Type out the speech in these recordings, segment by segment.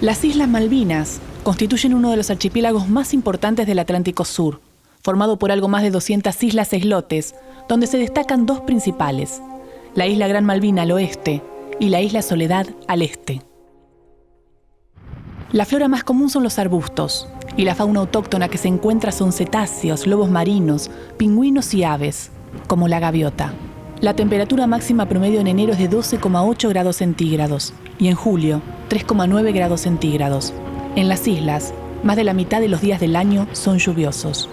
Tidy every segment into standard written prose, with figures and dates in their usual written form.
Las Islas Malvinas constituyen uno de los archipiélagos más importantes del Atlántico Sur, formado por algo más de 200 islas e islotes, donde se destacan dos principales, la isla Gran Malvina al oeste y la isla Soledad al este. La flora más común son los arbustos, y la fauna autóctona que se encuentra son cetáceos, lobos marinos, pingüinos y aves, como la gaviota. La temperatura máxima promedio en enero es de 12,8 grados centígrados y en julio 3,9 grados centígrados. En las islas, más de la mitad de los días del año son lluviosos.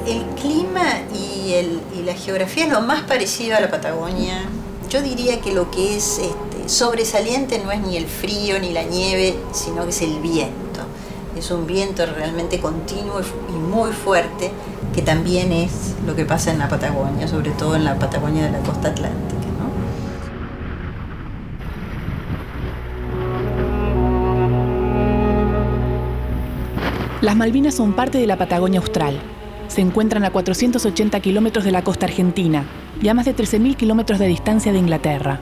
El clima y la geografía es lo más parecido a la Patagonia. Yo diría que lo que es sobresaliente no es ni el frío ni la nieve, sino que es el viento. Es un viento realmente continuo y muy fuerte, que también es lo que pasa en la Patagonia, sobre todo en la Patagonia de la costa atlántica, ¿no? Las Malvinas son parte de la Patagonia Austral. Se encuentran a 480 kilómetros de la costa argentina y a más de 13.000 kilómetros de distancia de Inglaterra.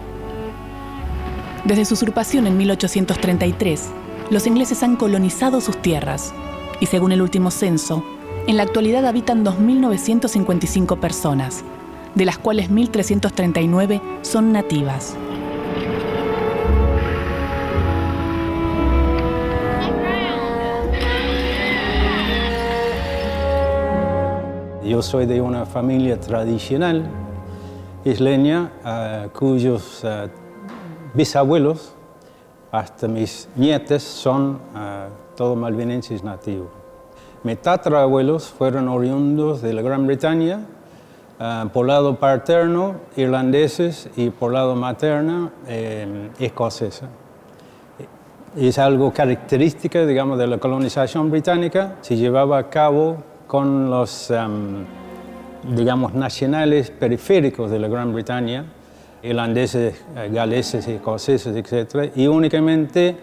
Desde su usurpación en 1833, los ingleses han colonizado sus tierras y, según el último censo, en la actualidad habitan 2.955 personas, de las cuales 1.339 son nativas. Yo soy de una familia tradicional isleña, cuyos bisabuelos, hasta mis nietes, son todos malvinenses nativos. Mis tatarabuelos fueron oriundos de la Gran Bretaña, por lado paterno irlandeses y por lado materno escocesa. Es algo característico, digamos, de la colonización británica. Se llevaba a cabo con los, digamos, nacionales periféricos de la Gran Bretaña, irlandeses, galeses, escoceses, etc. Y únicamente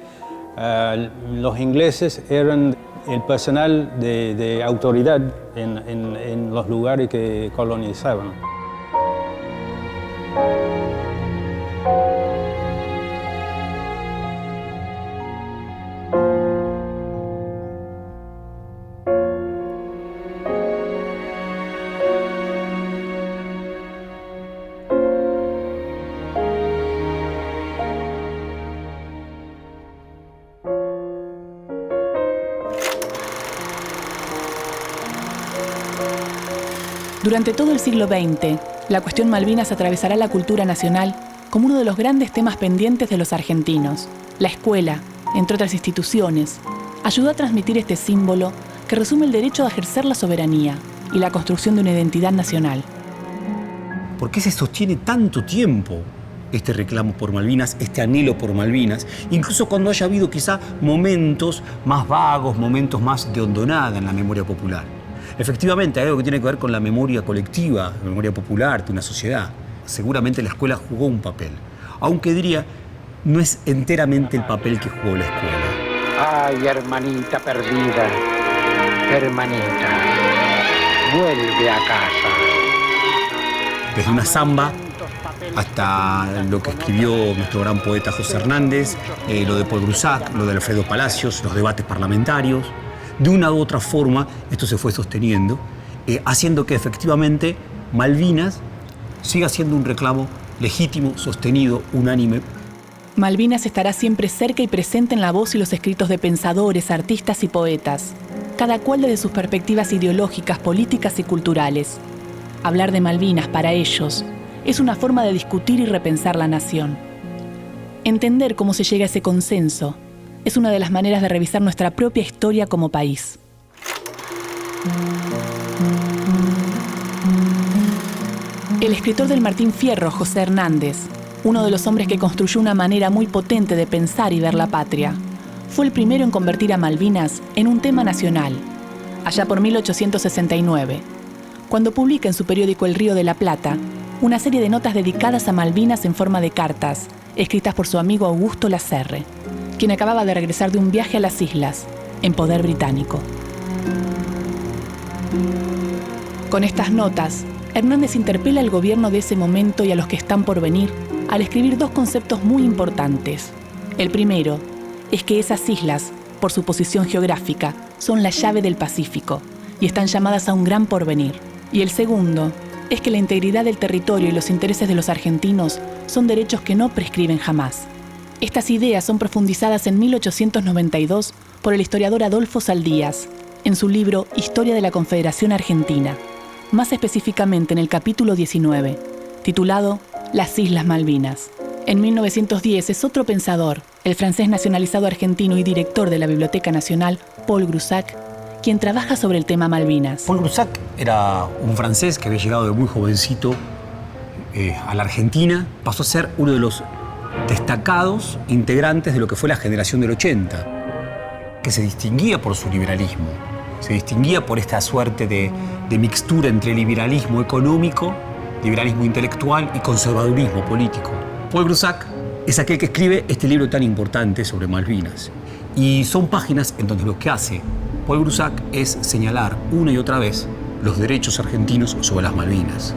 los ingleses eran el personal de autoridad en los lugares que colonizaban. Durante todo el siglo XX, la cuestión Malvinas atravesará la cultura nacional como uno de los grandes temas pendientes de los argentinos. La escuela, entre otras instituciones, ayudó a transmitir este símbolo que resume el derecho a ejercer la soberanía y la construcción de una identidad nacional. ¿Por qué se sostiene tanto tiempo este reclamo por Malvinas, este anhelo por Malvinas, incluso cuando haya habido quizá momentos más vagos, momentos más de hondonada en la memoria popular? Efectivamente, hay algo que tiene que ver con la memoria colectiva, la memoria popular de una sociedad. Seguramente la escuela jugó un papel, aunque diría, no es enteramente el papel que jugó la escuela. Ay, hermanita perdida, hermanita, vuelve a casa. Desde una samba hasta lo que escribió nuestro gran poeta José Hernández, lo de Paul Grusac, lo de Alfredo Palacios, los debates parlamentarios. De una u otra forma, esto se fue sosteniendo, haciendo que efectivamente Malvinas siga siendo un reclamo legítimo, sostenido, unánime. Malvinas estará siempre cerca y presente en la voz y los escritos de pensadores, artistas y poetas, cada cual desde sus perspectivas ideológicas, políticas y culturales. Hablar de Malvinas para ellos es una forma de discutir y repensar la nación. Entender cómo se llega a ese consenso es una de las maneras de revisar nuestra propia historia como país. El escritor del Martín Fierro, José Hernández, uno de los hombres que construyó una manera muy potente de pensar y ver la patria, fue el primero en convertir a Malvinas en un tema nacional, allá por 1869, cuando publica en su periódico El Río de la Plata una serie de notas dedicadas a Malvinas en forma de cartas, escritas por su amigo Augusto Lasserre, quien acababa de regresar de un viaje a las islas, en poder británico. Con estas notas, Hernández interpela al gobierno de ese momento y a los que están por venir al escribir dos conceptos muy importantes. El primero es que esas islas, por su posición geográfica, son la llave del Pacífico y están llamadas a un gran porvenir. Y el segundo es que la integridad del territorio y los intereses de los argentinos son derechos que no prescriben jamás. Estas ideas son profundizadas en 1892 por el historiador Adolfo Saldías, en su libro Historia de la Confederación Argentina, más específicamente en el capítulo 19, titulado Las Islas Malvinas. En 1910 es otro pensador, el francés nacionalizado argentino y director de la Biblioteca Nacional, Paul Groussac, quien trabaja sobre el tema Malvinas. Paul Groussac era un francés que había llegado de muy jovencito a la Argentina. Pasó a ser uno de los destacados integrantes de lo que fue la generación del 80, que se distinguía por su liberalismo, se distinguía por esta suerte de mixtura entre liberalismo económico, liberalismo intelectual y conservadurismo político. Paul Groussac es aquel que escribe este libro tan importante sobre Malvinas. Y son páginas en donde lo que hace Paul Groussac es señalar una y otra vez los derechos argentinos sobre las Malvinas.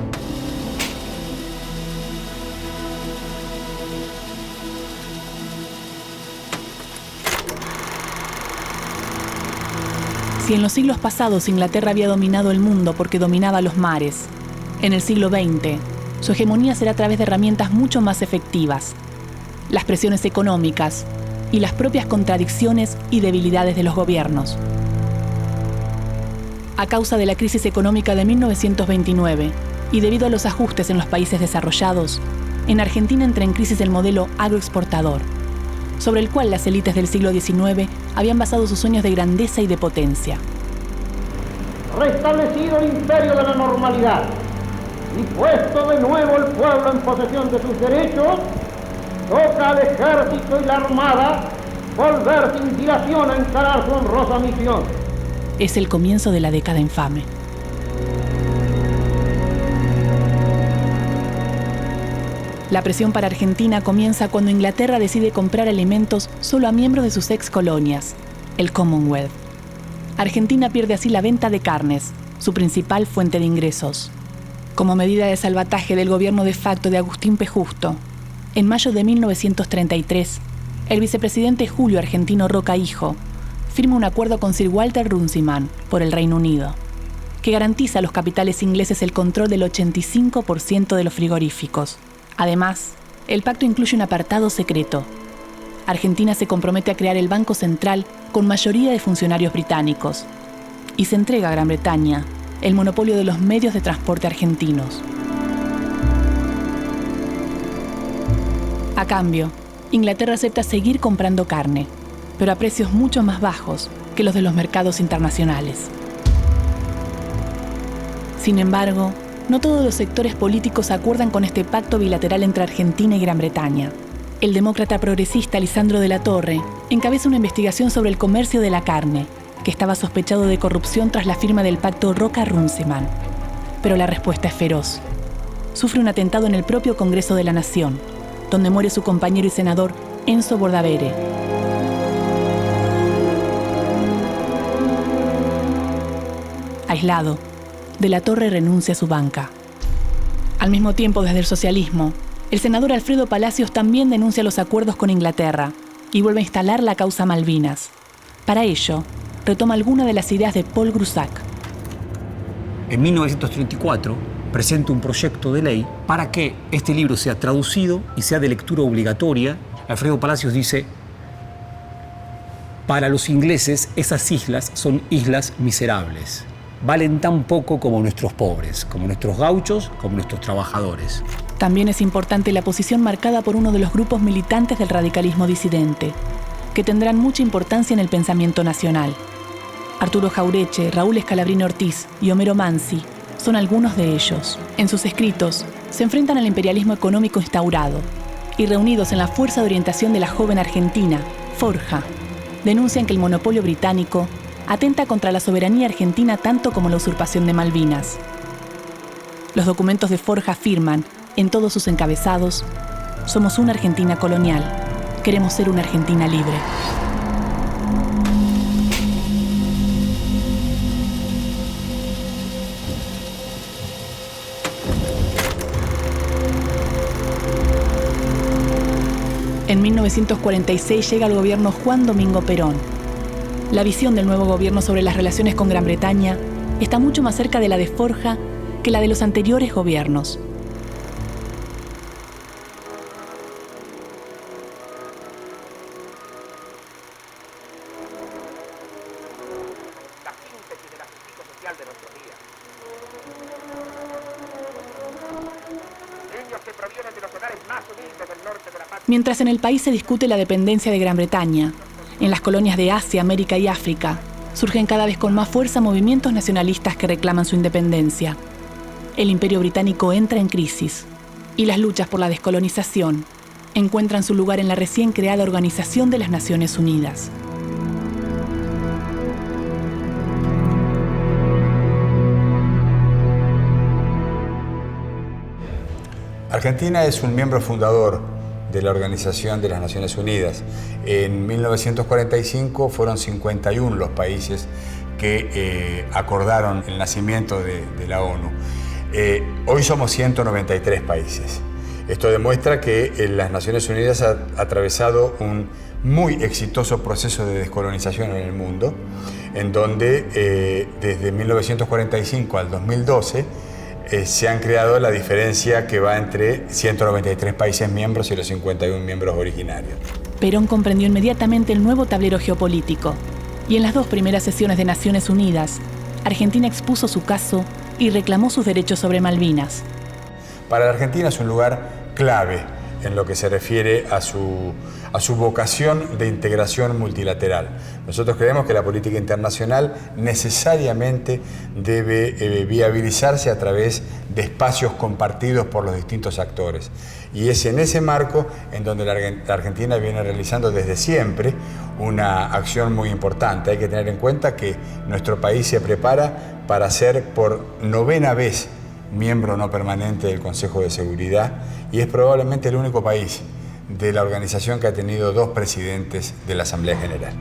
Si en los siglos pasados Inglaterra había dominado el mundo porque dominaba los mares, en el siglo XX su hegemonía será a través de herramientas mucho más efectivas: las presiones económicas y las propias contradicciones y debilidades de los gobiernos. A causa de la crisis económica de 1929 y debido a los ajustes en los países desarrollados, en Argentina entra en crisis el modelo agroexportador, sobre el cual las élites del siglo XIX habían basado sus sueños de grandeza y de potencia. Restablecido el imperio de la normalidad y puesto de nuevo el pueblo en posesión de sus derechos, toca al ejército y la armada volver sin dilación a encarar su honrosa misión. Es el comienzo de la década infame. La presión para Argentina comienza cuando Inglaterra decide comprar alimentos solo a miembros de sus ex colonias, el Commonwealth. Argentina pierde así la venta de carnes, su principal fuente de ingresos. Como medida de salvataje del gobierno de facto de Agustín P. Justo, en mayo de 1933, el vicepresidente Julio Argentino Roca Hijo firma un acuerdo con Sir Walter Runciman por el Reino Unido, que garantiza a los capitales ingleses el control del 85% de los frigoríficos. Además, el pacto incluye un apartado secreto. Argentina se compromete a crear el Banco Central con mayoría de funcionarios británicos y se entrega a Gran Bretaña el monopolio de los medios de transporte argentinos. A cambio, Inglaterra acepta seguir comprando carne, pero a precios mucho más bajos que los de los mercados internacionales. Sin embargo, no todos los sectores políticos acuerdan con este pacto bilateral entre Argentina y Gran Bretaña. El demócrata progresista Lisandro de la Torre encabeza una investigación sobre el comercio de la carne, que estaba sospechado de corrupción tras la firma del pacto Roca-Runciman. Pero la respuesta es feroz. Sufre un atentado en el propio Congreso de la Nación, donde muere su compañero y senador Enzo Bordavere. Aislado, de la Torre renuncia a su banca. Al mismo tiempo, desde el socialismo, el senador Alfredo Palacios también denuncia los acuerdos con Inglaterra y vuelve a instalar la causa Malvinas. Para ello, retoma algunas de las ideas de Paul Groussac. En 1934 presenta un proyecto de ley para que este libro sea traducido y sea de lectura obligatoria. Alfredo Palacios dice: para los ingleses esas islas son islas miserables. Valen tan poco como nuestros pobres, como nuestros gauchos, como nuestros trabajadores. También es importante la posición marcada por uno de los grupos militantes del radicalismo disidente, que tendrán mucha importancia en el pensamiento nacional. Arturo Jaureche, Raúl Scalabrini Ortiz y Homero Mansi son algunos de ellos. En sus escritos se enfrentan al imperialismo económico instaurado y, reunidos en la Fuerza de Orientación de la Joven Argentina, Forja, denuncian que el monopolio británico atenta contra la soberanía argentina tanto como la usurpación de Malvinas. Los documentos de Forja afirman, en todos sus encabezados: somos una Argentina colonial, queremos ser una Argentina libre. En 1946 llega al gobierno Juan Domingo Perón. La visión del nuevo gobierno sobre las relaciones con Gran Bretaña está mucho más cerca de la de Forja que la de los anteriores gobiernos. Mientras en el país se discute la dependencia de Gran Bretaña, en las colonias de Asia, América y África surgen cada vez con más fuerza movimientos nacionalistas que reclaman su independencia. El Imperio Británico entra en crisis y las luchas por la descolonización encuentran su lugar en la recién creada Organización de las Naciones Unidas. Argentina es un miembro fundador de la Organización de las Naciones Unidas. En 1945 fueron 51 los países que acordaron el nacimiento de la ONU. Hoy somos 193 países. Esto demuestra que las Naciones Unidas ha atravesado un muy exitoso proceso de descolonización en el mundo, en donde desde 1945 al 2012 se han creado la diferencia que va entre 193 países miembros y los 51 miembros originarios. Perón comprendió inmediatamente el nuevo tablero geopolítico y en las dos primeras sesiones de Naciones Unidas, Argentina expuso su caso y reclamó sus derechos sobre Malvinas. Para la Argentina es un lugar clave en lo que se refiere a su vocación de integración multilateral. Nosotros creemos que la política internacional necesariamente debe viabilizarse a través de espacios compartidos por los distintos actores. Y es en ese marco en donde la Argentina viene realizando desde siempre una acción muy importante. Hay que tener en cuenta que nuestro país se prepara para ser por 9ª vez miembro no permanente del Consejo de Seguridad y es probablemente el único país de la organización que ha tenido 2 presidentes de la Asamblea General.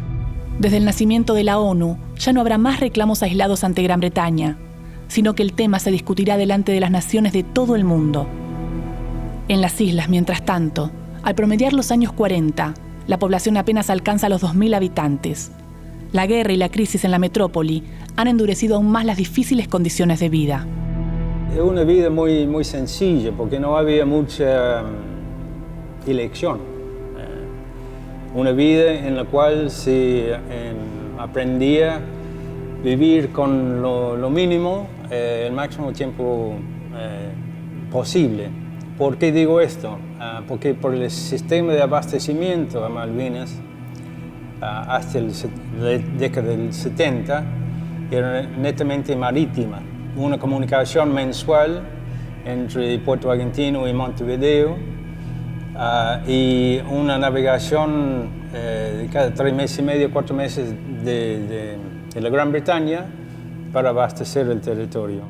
Desde el nacimiento de la ONU ya no habrá más reclamos aislados ante Gran Bretaña, sino que el tema se discutirá delante de las naciones de todo el mundo. En las islas, mientras tanto, al promediar los años 40, la población apenas alcanza los 2.000 habitantes. La guerra y la crisis en la metrópoli han endurecido aún más las difíciles condiciones de vida. Es una vida muy sencilla porque no había mucha elección. Una vida en la cual se aprendía a vivir con lo mínimo el máximo tiempo posible. ¿Por qué digo esto? Porque por el sistema de abastecimiento a Malvinas hasta la década del 70 era netamente marítima. Una comunicación mensual entre Puerto Argentino y Montevideo y una navegación de cada 3 meses y medio, 4 meses de la Gran Bretaña para abastecer el territorio.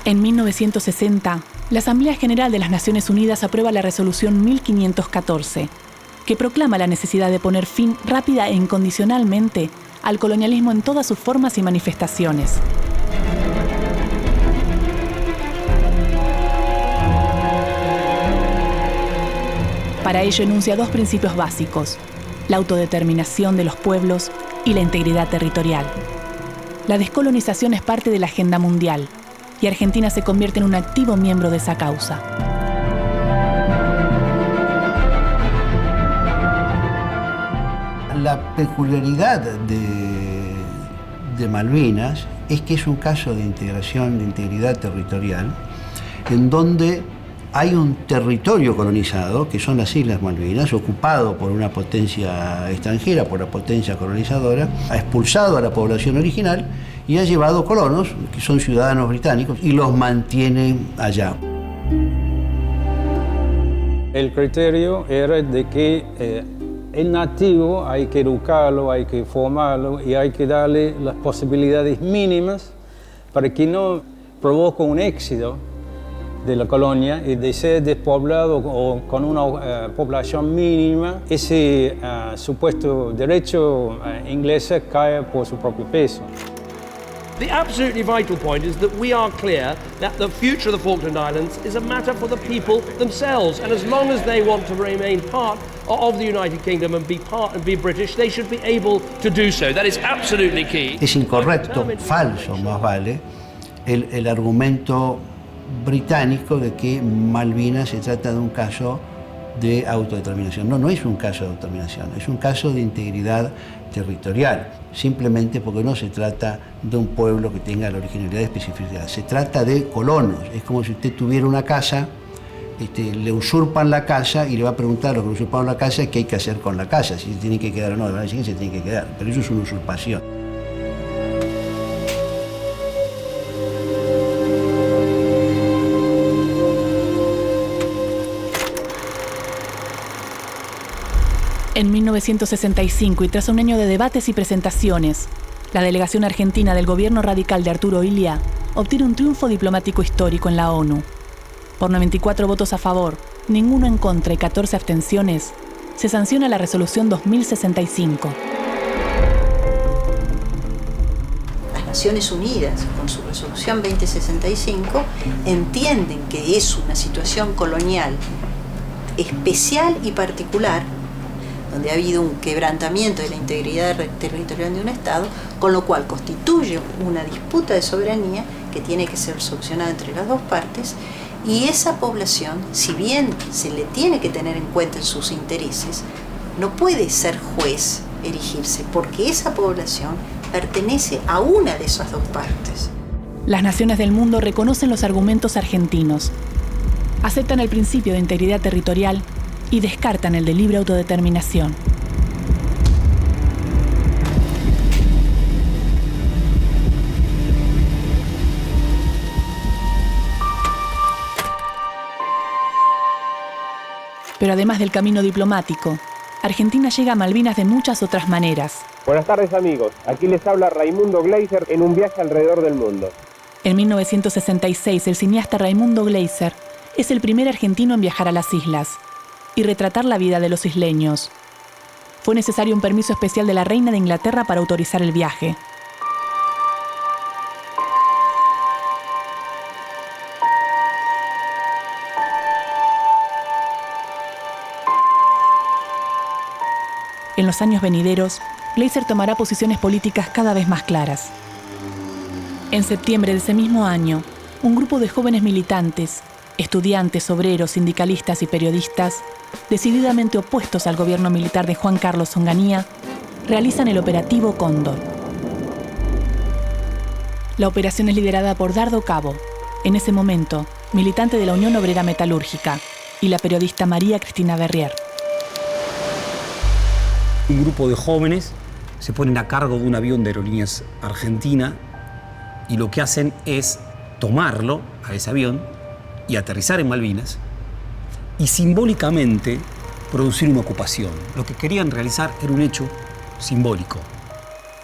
En 1960, la Asamblea General de las Naciones Unidas aprueba la Resolución 1514, que proclama la necesidad de poner fin rápida e incondicionalmente al colonialismo en todas sus formas y manifestaciones. Para ello enuncia 2 principios básicos: la autodeterminación de los pueblos y la integridad territorial. La descolonización es parte de la agenda mundial y Argentina se convierte en un activo miembro de esa causa. La peculiaridad de Malvinas es que es un caso de integración, de integridad territorial, en donde hay un territorio colonizado, que son las Islas Malvinas, ocupado por una potencia extranjera, por la potencia colonizadora, ha expulsado a la población original y ha llevado colonos, que son ciudadanos británicos, y los mantiene allá. El criterio era de que el nativo hay que educarlo, hay que formarlo y hay que darle las posibilidades mínimas para que no provoque un éxodo de la colonia y de ser despoblado o con una población mínima, ese supuesto derecho inglés cae por su propio peso. The absolutely vital point is that we are clear that the future of the Falkland Islands is a matter for the people themselves, and as long as they want to remain part of the United Kingdom and be British, they should be able to do so. That is absolutely key. Es incorrecto, falso más vale, el argumento británico de que Malvinas se trata de un caso de autodeterminación. No, no es un caso de autodeterminación, es un caso de integridad territorial, simplemente porque no se trata de un pueblo que tenga la originalidad y especificidad, se trata de colonos. Es como si usted tuviera una casa, le usurpan la casa y le va a preguntar a los que le usurparon la casa qué hay que hacer con la casa, si se tiene que quedar o no, le van a decir que se tiene que quedar, pero eso es una usurpación. En 1965, y tras un año de debates y presentaciones, la delegación argentina del gobierno radical de Arturo Illia obtiene un triunfo diplomático histórico en la ONU. Por 94 votos a favor, ninguno en contra y 14 abstenciones, se sanciona la resolución 2065. Las Naciones Unidas, con su resolución 2065, entienden que es una situación colonial especial y particular, donde ha habido un quebrantamiento de la integridad territorial de un Estado, con lo cual constituye una disputa de soberanía que tiene que ser solucionada entre las dos partes, y esa población, si bien se le tiene que tener en cuenta en sus intereses, no puede ser juez, erigirse, porque esa población pertenece a una de esas dos partes. Las naciones del mundo reconocen los argumentos argentinos, aceptan el principio de integridad territorial y descartan el de libre autodeterminación. Pero además del camino diplomático, Argentina llega a Malvinas de muchas otras maneras. Buenas tardes, amigos. Aquí les habla Raimundo Gleiser en un viaje alrededor del mundo. En 1966, el cineasta Raimundo Gleiser es el primer argentino en viajar a las islas y retratar la vida de los isleños. Fue necesario un permiso especial de la reina de Inglaterra para autorizar el viaje. En los años venideros, Gleiser tomará posiciones políticas cada vez más claras. En septiembre de ese mismo año, un grupo de jóvenes militantes, estudiantes, obreros, sindicalistas y periodistas, decididamente opuestos al gobierno militar de Juan Carlos Onganía, realizan el Operativo Cóndor. La operación es liderada por Dardo Cabo, en ese momento militante de la Unión Obrera Metalúrgica, y la periodista María Cristina Berrier. Un grupo de jóvenes se ponen a cargo de un avión de Aerolíneas Argentina y lo que hacen es tomarlo, a ese avión, y aterrizar en Malvinas y simbólicamente producir una ocupación. Lo que querían realizar era un hecho simbólico.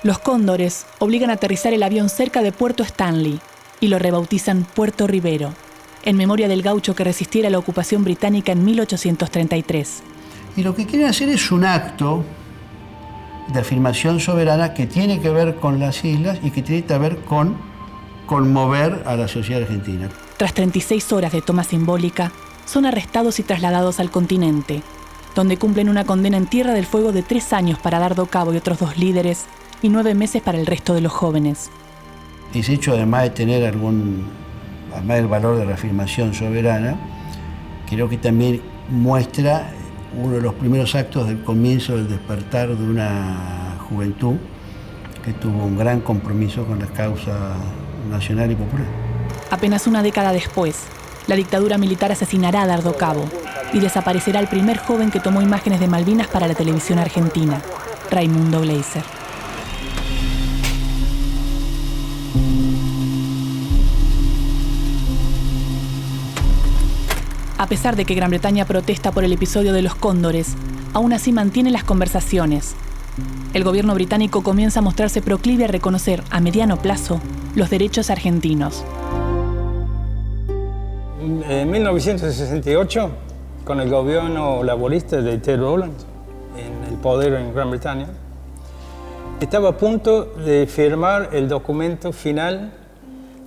Los cóndores obligan a aterrizar el avión cerca de Puerto Stanley y lo rebautizan Puerto Rivero, en memoria del gaucho que resistiera a la ocupación británica en 1833. Y lo que quieren hacer es un acto de afirmación soberana que tiene que ver con las islas y que tiene que ver con conmover a la sociedad argentina. Tras 36 horas de toma simbólica, son arrestados y trasladados al continente, donde cumplen una condena en Tierra del Fuego de 3 años para Dardo Cabo y otros 2 líderes, y 9 meses para el resto de los jóvenes. Ese hecho, además de tener además del valor de reafirmación soberana, creo que también muestra uno de los primeros actos del comienzo del despertar de una juventud que tuvo un gran compromiso con la causa nacional y popular. Apenas una década después, la dictadura militar asesinará a Dardo Cabo y desaparecerá el primer joven que tomó imágenes de Malvinas para la televisión argentina, Raimundo Gleiser. A pesar de que Gran Bretaña protesta por el episodio de los cóndores, aún así mantiene las conversaciones. El gobierno británico comienza a mostrarse proclive a reconocer a mediano plazo los derechos argentinos. En 1968, con el gobierno laborista de Ted Rowlands en el poder en Gran Bretaña, estaba a punto de firmar el documento final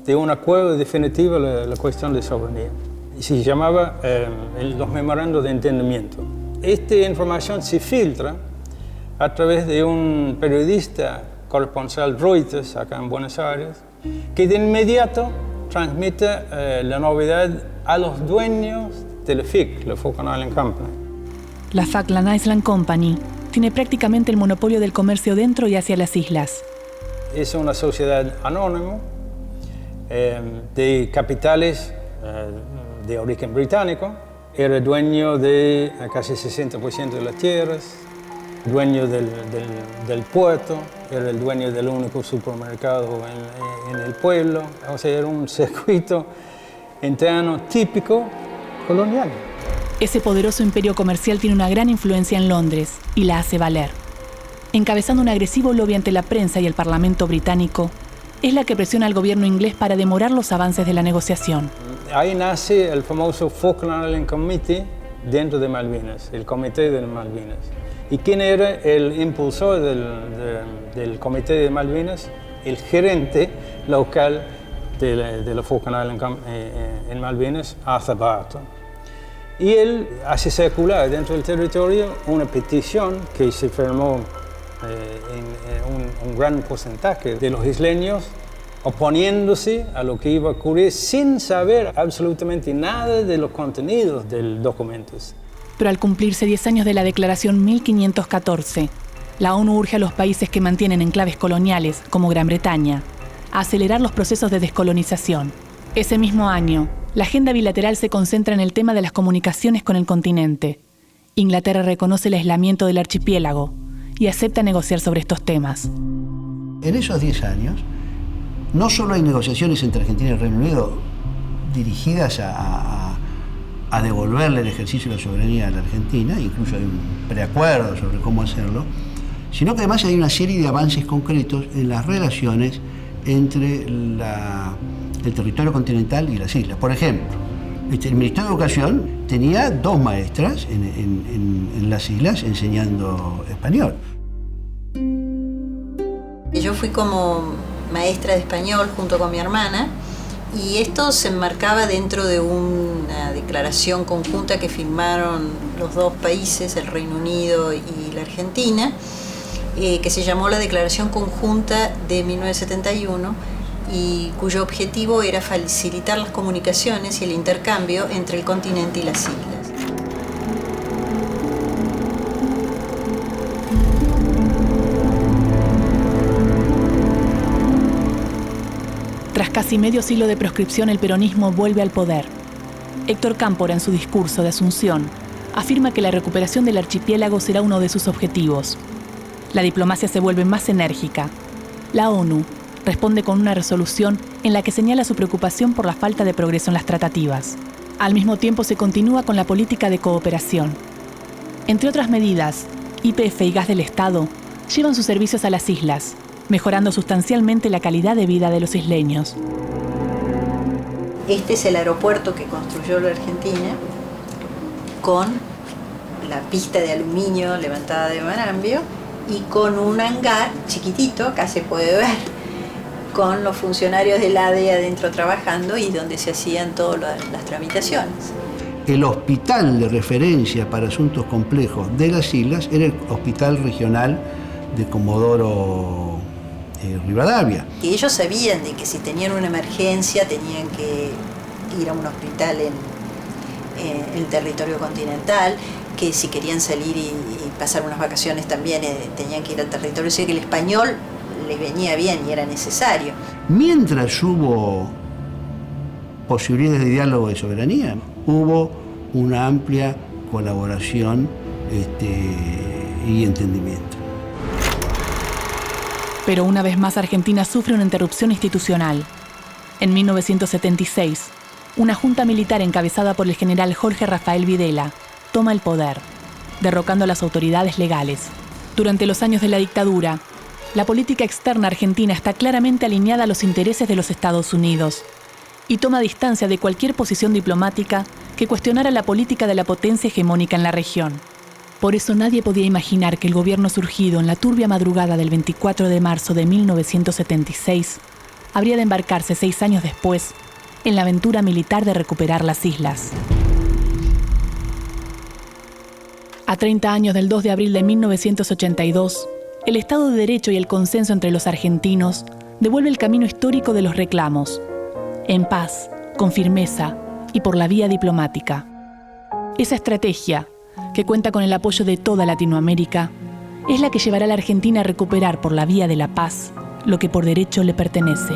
de un acuerdo definitivo a la cuestión de soberanía. Se llamaba los memorandos de entendimiento. Esta información se filtra a través de un periodista corresponsal Reuters, acá en Buenos Aires, que de inmediato transmite la novedad a los dueños de la FIC, la Falkland Island Company. La Falkland Island Company tiene prácticamente el monopolio del comercio dentro y hacia las islas. Es una sociedad anónima de capitales de origen británico. Era dueño de casi 60% de las tierras, dueño del puerto, era el dueño del único supermercado en el pueblo. O sea, era un circuito interno típico colonial. Ese poderoso imperio comercial tiene una gran influencia en Londres y la hace valer. Encabezando un agresivo lobby ante la prensa y el Parlamento británico, es la que presiona al gobierno inglés para demorar los avances de la negociación. Ahí nace el famoso Falkland Island Committee dentro de Malvinas, el Comité de Malvinas. ¿Y quién era el impulsor del Comité de Malvinas? El gerente local de la Falkland Island en Malvinas, Arthur Barton. Y él hace circular dentro del territorio una petición que se firmó en un gran porcentaje de los isleños oponiéndose a lo que iba a ocurrir sin saber absolutamente nada de los contenidos del documento. Pero al cumplirse 10 años de la Declaración 1514, la ONU urge a los países que mantienen enclaves coloniales, como Gran Bretaña, a acelerar los procesos de descolonización. Ese mismo año, la agenda bilateral se concentra en el tema de las comunicaciones con el continente. Inglaterra reconoce el aislamiento del archipiélago y acepta negociar sobre estos temas. En esos 10 años, no solo hay negociaciones entre Argentina y el Reino Unido dirigidas a devolverle el ejercicio de la soberanía a la Argentina, incluso hay un preacuerdo sobre cómo hacerlo, sino que además hay una serie de avances concretos en las relaciones entre el territorio continental y las islas. Por ejemplo, el Ministerio de Educación tenía 2 maestras en las islas enseñando español. Yo fui como maestra de español junto con mi hermana y esto se enmarcaba dentro de una declaración conjunta que firmaron los dos países, el Reino Unido y la Argentina, que se llamó la Declaración Conjunta de 1971 y cuyo objetivo era facilitar las comunicaciones y el intercambio entre el continente y las islas. Tras casi medio siglo de proscripción, el peronismo vuelve al poder. Héctor Cámpora, en su discurso de Asunción, afirma que la recuperación del archipiélago será uno de sus objetivos. La diplomacia se vuelve más enérgica. La ONU responde con una resolución en la que señala su preocupación por la falta de progreso en las tratativas. Al mismo tiempo se continúa con la política de cooperación. Entre otras medidas, YPF y Gas del Estado llevan sus servicios a las islas, mejorando sustancialmente la calidad de vida de los isleños. Este es el aeropuerto que construyó la Argentina con la pista de aluminio levantada de Marambio y con un hangar chiquitito, acá se puede ver, con los funcionarios del ADE adentro trabajando y donde se hacían todas las tramitaciones. El hospital de referencia para asuntos complejos de las islas era el Hospital Regional de Comodoro Rivadavia. Y ellos sabían de que si tenían una emergencia tenían que ir a un hospital en el territorio continental, que si querían salir y pasar unas vacaciones también tenían que ir al territorio, o sea que el español les venía bien y era necesario. Mientras hubo posibilidades de diálogo de soberanía, hubo una amplia colaboración y entendimiento. Pero una vez más Argentina sufre una interrupción institucional. En 1976, una junta militar encabezada por el general Jorge Rafael Videla toma el poder, derrocando a las autoridades legales. Durante los años de la dictadura, la política externa argentina está claramente alineada a los intereses de los Estados Unidos. y toma distancia de cualquier posición diplomática que cuestionara la política de la potencia hegemónica en la región. Por eso nadie podía imaginar que el gobierno surgido en la turbia madrugada del 24 de marzo de 1976 habría de embarcarse 6 años después en la aventura militar de recuperar las islas. A 30 años del 2 de abril de 1982, el Estado de Derecho y el consenso entre los argentinos devuelve el camino histórico de los reclamos, en paz, con firmeza y por la vía diplomática. Esa estrategia, que cuenta con el apoyo de toda Latinoamérica, es la que llevará a la Argentina a recuperar por la vía de la paz lo que por derecho le pertenece.